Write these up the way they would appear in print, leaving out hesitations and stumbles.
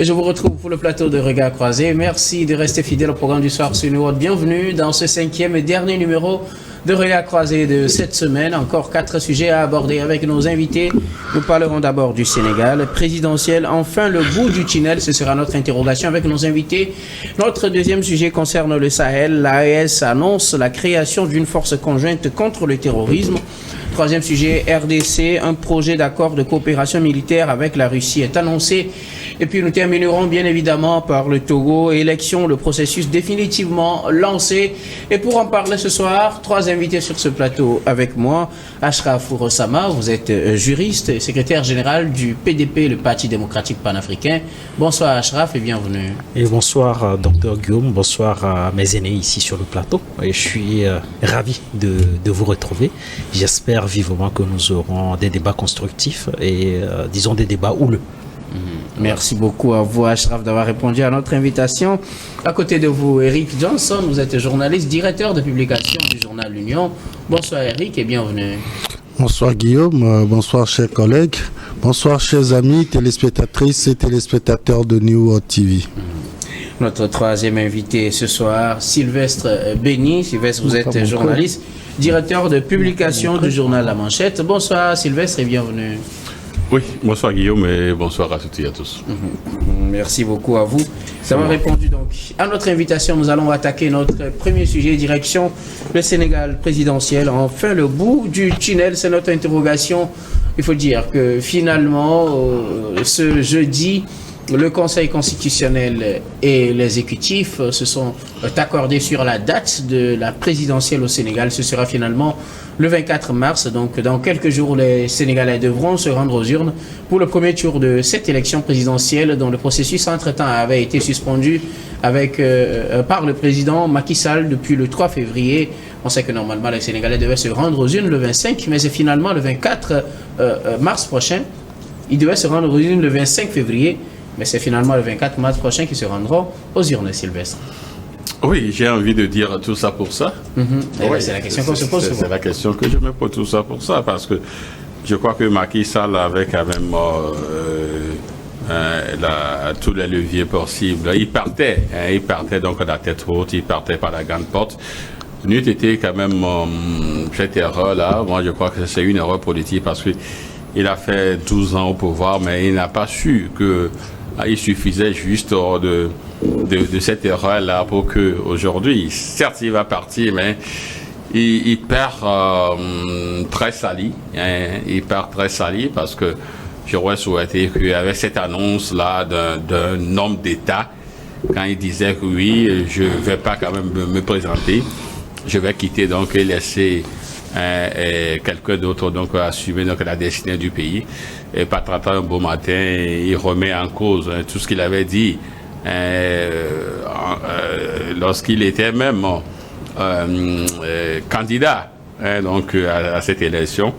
Et je vous retrouve pour le plateau de Regard Croisé. Merci de rester fidèle au programme du soir sur New World. Bienvenue dans ce 5e et dernier numéro de Regard Croisé de cette semaine. Encore 4 sujets à aborder avec nos invités. Nous parlerons d'abord du Sénégal présidentiel. Enfin, le bout du tunnel, ce sera notre interrogation avec nos invités. Notre deuxième sujet concerne le Sahel. L'AES annonce la création d'une force conjointe contre le terrorisme. Troisième sujet, RDC, un projet d'accord de coopération militaire avec la Russie est annoncé. Et puis nous terminerons bien évidemment par le Togo, élection, le processus définitivement lancé. Et pour en parler ce soir, 3 invités sur ce plateau avec moi. Ashraf Ourossama, vous êtes juriste et secrétaire général du PDP, le Parti démocratique panafricain. Bonsoir Ashraf et bienvenue. Et bonsoir Dr Guillaume, bonsoir à mes aînés ici sur le plateau. Et je suis ravi de vous retrouver. J'espère vivement que nous aurons des débats constructifs et disons des débats houleux. Merci beaucoup à vous, Ashraf, d'avoir répondu à notre invitation. À côté de vous, Eric Johnson, vous êtes journaliste, directeur de publication du journal L'Union. Bonsoir Eric et bienvenue. Bonsoir Guillaume, bonsoir chers collègues, bonsoir chers amis, téléspectatrices et téléspectateurs de New World TV. Notre troisième invité ce soir, Sylvestre Béni. Sylvestre, vous êtes journaliste, directeur de publication du journal La Manchette. Bonsoir Sylvestre et bienvenue. Oui, bonsoir Guillaume et bonsoir à toutes et à tous. Merci beaucoup à vous d'avoir répondu donc à notre invitation. Nous allons attaquer notre premier sujet, direction le Sénégal présidentiel. Enfin, le bout du tunnel, c'est notre interrogation. Il faut dire que finalement, ce jeudi, le Conseil constitutionnel et l'exécutif se sont accordés sur la date de la présidentielle au Sénégal. Ce sera finalement le 24 mars. Donc, dans quelques jours, les Sénégalais devront se rendre aux urnes pour le premier tour de cette élection présidentielle dont le processus entre-temps avait été suspendu par le président Macky Sall depuis le 3 février. On sait que normalement, les Sénégalais devaient se rendre aux urnes le 25, mais c'est finalement le 24 mars prochain. Ils devaient se rendre aux urnes le 25 février. Mais c'est finalement le 24 mars prochain qu'ils se rendront aux urnes, Sylvestre. Oui, j'ai envie de dire tout ça pour ça. Oui, c'est la question qu'on se pose. C'est la question que je me pose, tout ça pour ça, parce que je crois que Macky Sall avait quand même tous les leviers possibles. Il partait donc à la tête haute, il partait par la grande porte. N'eût été quand même cette erreur-là, moi je crois que c'est une erreur politique parce qu'il a fait 12 ans au pouvoir, mais il n'a pas su qu'il suffisait juste de cette erreur-là pour qu'aujourd'hui, certes il va partir, mais il perd très sali. Il perd très sali parce que j'aurais souhaité qu'avec cette annonce-là d'un homme d'État, quand il disait que oui, je ne vais pas quand même me présenter, je vais quitter donc et laisser quelqu'un d'autre donc assumer donc la destinée du pays. Et pas très un beau matin, il remet en cause tout ce qu'il avait dit lorsqu'il était même candidat donc à cette élection.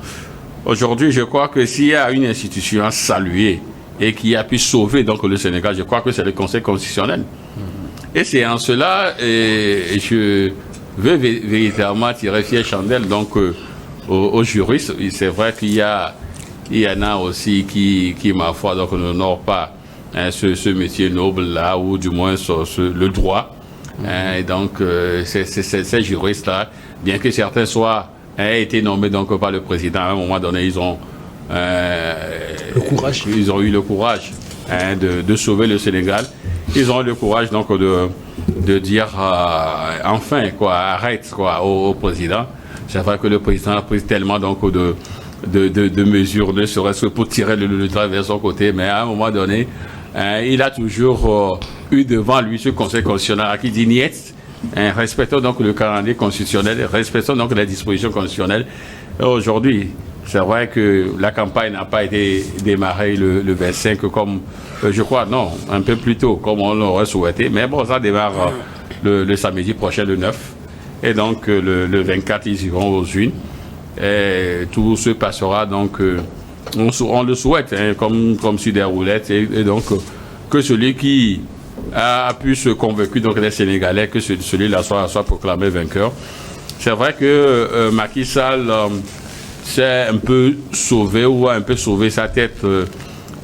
Aujourd'hui, je crois que s'il y a une institution à saluer et qui a pu sauver donc le Sénégal, je crois que c'est le Conseil constitutionnel. Et c'est en cela je veux véritablement tirer fière chandelle donc aux juristes. C'est vrai qu'il y en a aussi qui ma foi donc n'honorent pas ce métier noble là, ou du moins le droit. Et donc ces juristes là, bien que certains aient été nommés donc par le président, à un moment donné ils ont eu le courage de sauver le Sénégal. Ils ont eu le courage donc de dire enfin arrête au président. C'est vrai que le président a pris tellement donc de mesures, ne serait-ce que pour tirer le trait vers son côté, mais à un moment donné, il a toujours eu devant lui ce Conseil constitutionnel qui dit niet, respectons donc le calendrier constitutionnel, respectons donc les dispositions constitutionnelles. Aujourd'hui, c'est vrai que la campagne n'a pas été démarrée le 25 comme, je crois, non, un peu plus tôt, comme on l'aurait souhaité. Mais bon, ça démarre le samedi prochain, le 9. Et donc, le 24, ils iront aux urnes. Et tout se passera, donc, on le souhaite, comme sur des roulettes. Et donc, que celui qui a pu se convaincre, donc les Sénégalais, que celui-là soit proclamé vainqueur. C'est vrai que Macky Sall s'est un peu sauvé ou a un peu sauvé sa tête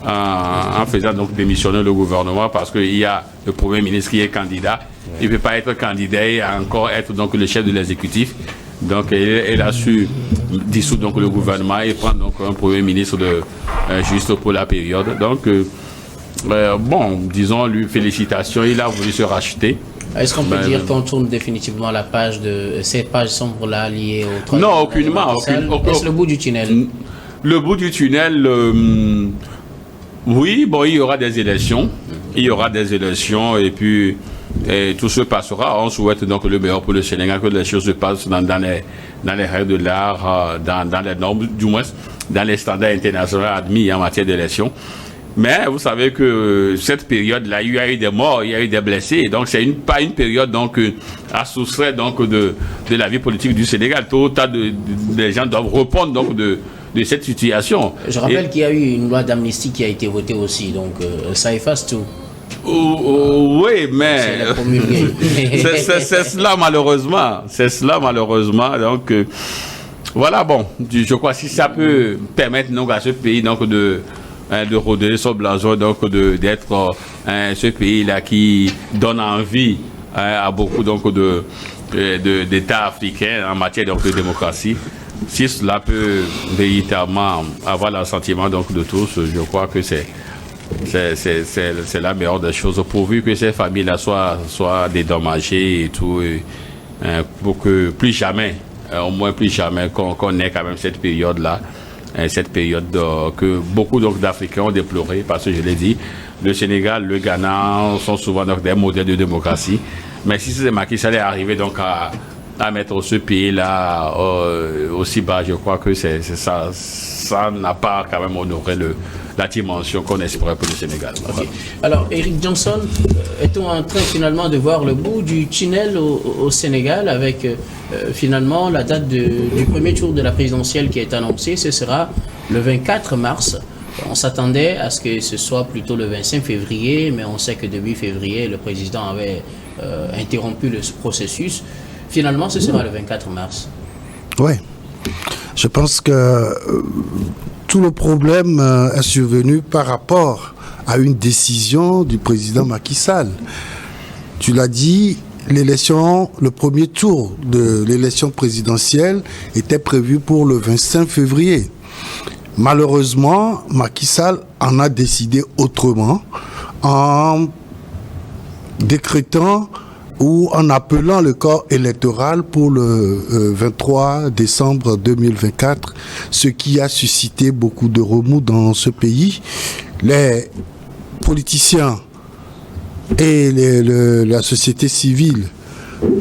en faisant donc démissionner le gouvernement parce qu'il y a le Premier ministre qui est candidat. Il ne peut pas être candidat et encore être donc le chef de l'exécutif. Donc il a su dissoudre donc le gouvernement et prendre donc un Premier ministre juste pour la période. Donc bon, disons lui félicitations, il a voulu se racheter. Est-ce qu'on peut dire qu'on tourne définitivement la page de cette page sombre-là liée au troisième? Non, aucunement. Est-ce le bout du tunnel? Le bout du tunnel, oui, bon, il y aura des élections. Il y aura des élections et puis tout se passera. On souhaite donc le meilleur pour le Sénégal, que les choses se passent dans les règles de l'art, dans les normes, du moins dans les standards internationaux admis en matière d'élection. Mais vous savez que cette période-là, il y a eu des morts, il y a eu des blessés. Donc, c'est pas une période donc, à soustraire donc, de la vie politique du Sénégal. Tout autant des gens doivent répondre donc, de cette situation. Je rappelle qu'il y a eu une loi d'amnistie qui a été votée aussi. Donc, ça efface tout. Oui, mais c'est cela malheureusement. C'est cela malheureusement. Donc, voilà, bon, je crois que si ça peut permettre donc, à ce pays donc, de redonner son blason, donc d'être ce pays-là qui donne envie à beaucoup donc, d'États africains en matière donc, de démocratie. Si cela peut véritablement avoir l'assentiment donc, de tous, je crois que c'est la meilleure des choses, pourvu que ces familles-là soient dédommagées et tout, pour que plus jamais, au moins plus jamais, qu'on ait quand même cette période-là. Cette période que beaucoup d'Africains ont déploré, parce que je l'ai dit, le Sénégal, le Ghana sont souvent donc, des modèles de démocratie. Mais si c'est Macky Sall est arrivé donc à mettre ce pays-là aussi bas, je crois que ça n'a pas quand même honoré la dimension qu'on espérait pour le Sénégal. Okay. Alors, Eric Johnson, est-on en train finalement de voir le bout du tunnel au Sénégal avec finalement la date du premier tour de la présidentielle qui est annoncée? Ce sera le 24 mars. On s'attendait à ce que ce soit plutôt le 25 février, mais on sait que depuis février, le président avait interrompu le processus. Finalement, ce sera le 24 mars. Oui. Je pense que tout le problème est survenu par rapport à une décision du président Macky Sall. Tu l'as dit, le premier tour de l'élection présidentielle était prévu pour le 25 février. Malheureusement, Macky Sall en a décidé autrement en décrétant ou en appelant le corps électoral pour le 23 décembre 2024, ce qui a suscité beaucoup de remous dans ce pays. Les politiciens et la société civile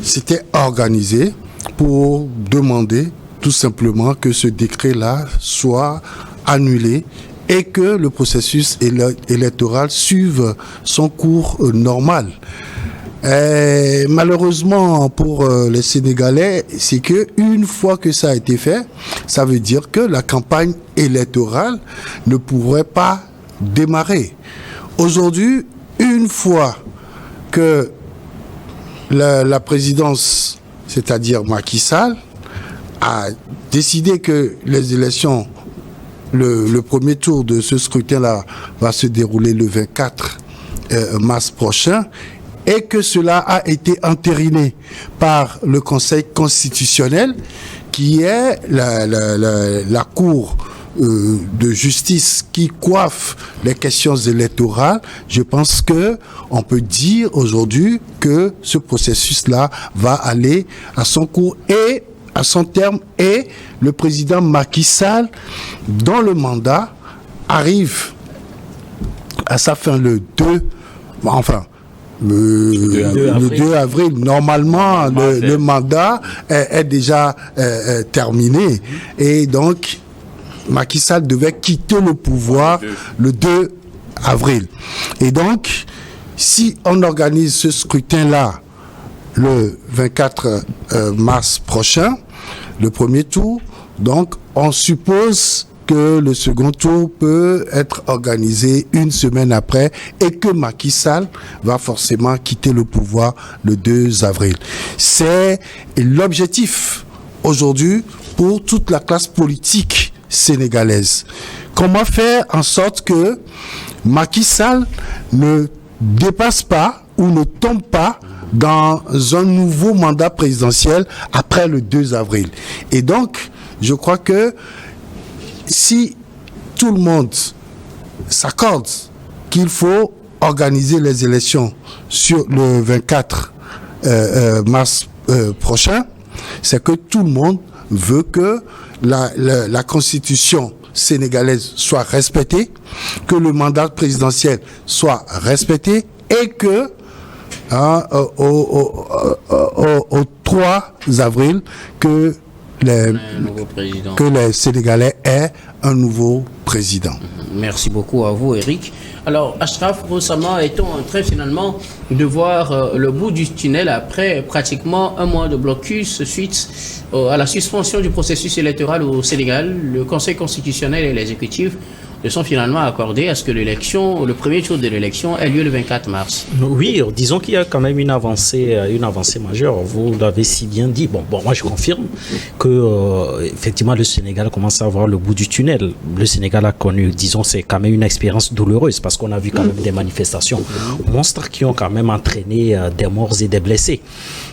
s'étaient organisés pour demander tout simplement que ce décret-là soit annulé et que le processus électoral suive son cours normal. Et malheureusement pour les Sénégalais, c'est que une fois que ça a été fait, ça veut dire que la campagne électorale ne pourrait pas démarrer. Aujourd'hui, une fois que la présidence, c'est-à-dire Macky Sall, a décidé que les élections, le premier tour de ce scrutin-là va se dérouler le 24 mars prochain, et que cela a été entériné par le Conseil constitutionnel, qui est la Cour de justice qui coiffe les questions électorales. Je pense que on peut dire aujourd'hui que ce processus-là va aller à son cours et à son terme, et le président Macky Sall, dont le mandat arrive à sa fin le 2 avril. Normalement, le mandat est déjà terminé. Et donc, Macky Sall devait quitter le pouvoir le 2 avril. Et donc, si on organise ce scrutin-là le 24 mars prochain, le premier tour, donc on suppose que le second tour peut être organisé une semaine après et que Macky Sall va forcément quitter le pouvoir le 2 avril. C'est l'objectif aujourd'hui pour toute la classe politique sénégalaise. comment faire en sorte que Macky Sall ne dépasse pas ou ne tombe pas dans un nouveau mandat présidentiel après le 2 avril. Et donc, je crois que si tout le monde s'accorde qu'il faut organiser les élections sur le 24 mars prochain, c'est que tout le monde veut que la constitution sénégalaise soit respectée, que le mandat présidentiel soit respecté et que au 3 avril que les Sénégalais aient un nouveau président. Merci beaucoup à vous, Eric. Alors, Ashraf, récemment, est-on en train finalement de voir le bout du tunnel après pratiquement un mois de blocus suite à la suspension du processus électoral au Sénégal? Le Conseil constitutionnel et l'exécutif se sont finalement accordés à ce que le premier tour de l'élection ait lieu le 24 mars. Oui, disons qu'il y a quand même une avancée majeure. Vous l'avez si bien dit. Bon, moi je confirme que effectivement le Sénégal commence à voir le bout du tunnel. Le Sénégal a connu, disons, c'est quand même une expérience douloureuse parce qu'on a vu quand même des manifestations monstres qui ont quand même entraîné des morts et des blessés.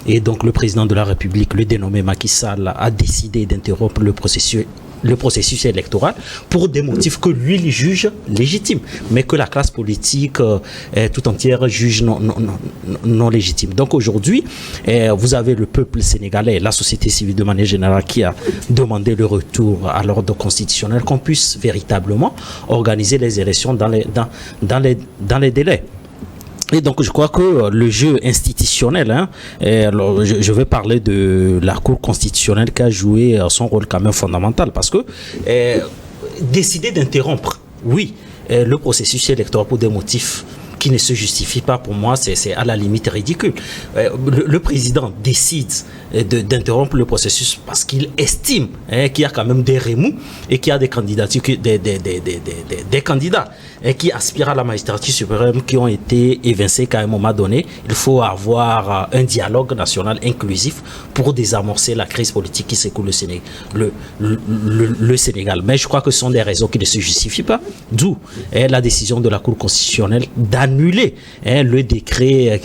Et donc le président de la République, le dénommé Macky Sall, a décidé d'interrompre le processus électoral pour des motifs que lui il juge légitimes, mais que la classe politique tout entière juge non légitimes. Donc aujourd'hui, vous avez le peuple sénégalais, la société civile de manière générale qui a demandé le retour à l'ordre constitutionnel, qu'on puisse véritablement organiser les élections dans les délais. Et donc, je crois que le jeu institutionnel, alors je vais parler de la Cour constitutionnelle qui a joué son rôle quand même fondamental parce que décider d'interrompre, oui, le processus électoral pour des motifs qui ne se justifient pas, pour moi, c'est à la limite ridicule. Le président décide d'interrompre le processus parce qu'il estime qu'il y a quand même des remous et qu'il y a des candidatures, des candidats qui aspirent à la magistrature suprême qui ont été évincés qu'à un moment donné, il faut avoir un dialogue national inclusif pour désamorcer la crise politique qui secoue le Sénégal. Mais je crois que ce sont des raisons qui ne se justifient pas, d'où la décision de la Cour constitutionnelle d'annuler le décret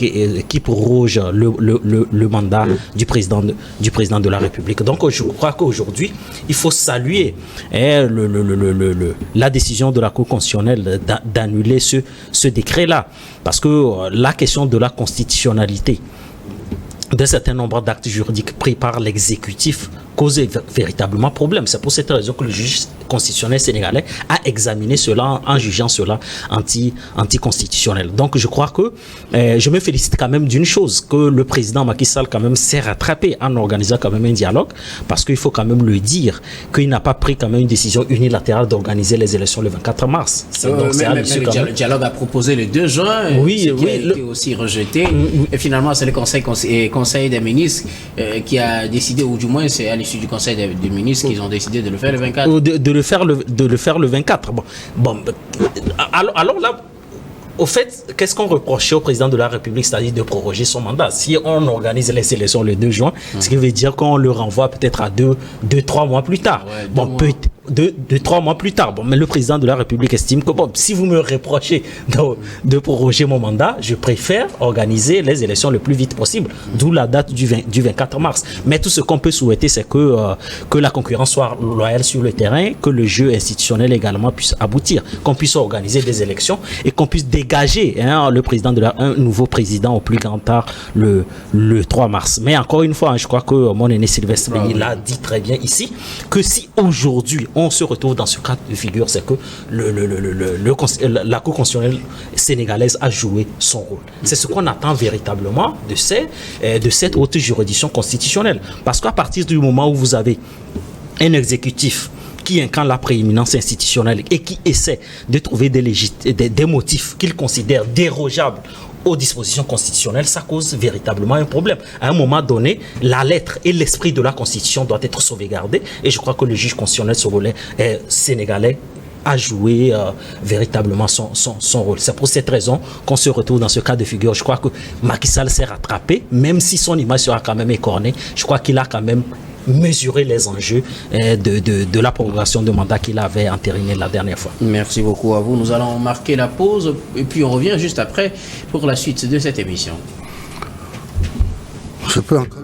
qui proroge le mandat du président de la République. Donc je crois qu'aujourd'hui, il faut saluer la décision de la Cour constitutionnelle d'annuler ce décret-là. Parce que la question de la constitutionnalité d'un certain nombre d'actes juridiques pris par l'exécutif cause véritablement problème. C'est pour cette raison que le juge constitutionnel sénégalais a examiné cela en jugeant cela anticonstitutionnel. Donc je crois que je me félicite quand même d'une chose, que le président Macky Sall quand même s'est rattrapé en organisant quand même un dialogue, parce qu'il faut quand même le dire qu'il n'a pas pris quand même une décision unilatérale d'organiser les élections le 24 mars. Le dialogue a proposé le 2 juin, qui a été aussi rejeté. Et finalement, c'est le Conseil des ministres qui a décidé, ou du moins c'est à l'issue du Conseil des ministres qu'ils ont décidé de le faire le 24. De le faire le 24. Bon, alors là, au fait, qu'est-ce qu'on reprochait au président de la République, c'est-à-dire de proroger son mandat? Si on organise les élections le 2 juin, ce qui veut dire qu'on le renvoie peut-être à 2-3 mois plus tard. Ouais, bon, peut-être 2-3 mois plus tard. Bon, mais le président de la République estime que si vous me reprochez de proroger mon mandat, je préfère organiser les élections le plus vite possible, d'où la date du 24 mars. Mais tout ce qu'on peut souhaiter, c'est que la concurrence soit loyale sur le terrain, que le jeu institutionnel également puisse aboutir, qu'on puisse organiser des élections et qu'on puisse dégager le président un nouveau président au plus grand tard le 3 mars. Mais encore une fois, je crois que mon aîné Sylvestre Béni l'a dit très bien ici, que si aujourd'hui on se retrouve dans ce cas de figure, c'est que la Cour constitutionnelle sénégalaise a joué son rôle. C'est ce qu'on attend véritablement de cette haute juridiction constitutionnelle. Parce qu'à partir du moment où vous avez un exécutif qui incarne la prééminence institutionnelle et qui essaie de trouver des motifs qu'il considère dérogeables aux dispositions constitutionnelles, ça cause véritablement un problème. À un moment donné, la lettre et l'esprit de la Constitution doivent être sauvegardés et je crois que le juge constitutionnel sénégalais a joué véritablement son rôle. C'est pour cette raison qu'on se retrouve dans ce cas de figure. Je crois que Macky Sall s'est rattrapé, même si son image sera quand même écornée. Je crois qu'il a quand même mesurer les enjeux de la prorogation de mandat qu'il avait entériné la dernière fois. Merci beaucoup à vous. Nous allons marquer la pause et puis on revient juste après pour la suite de cette émission. Je peux encore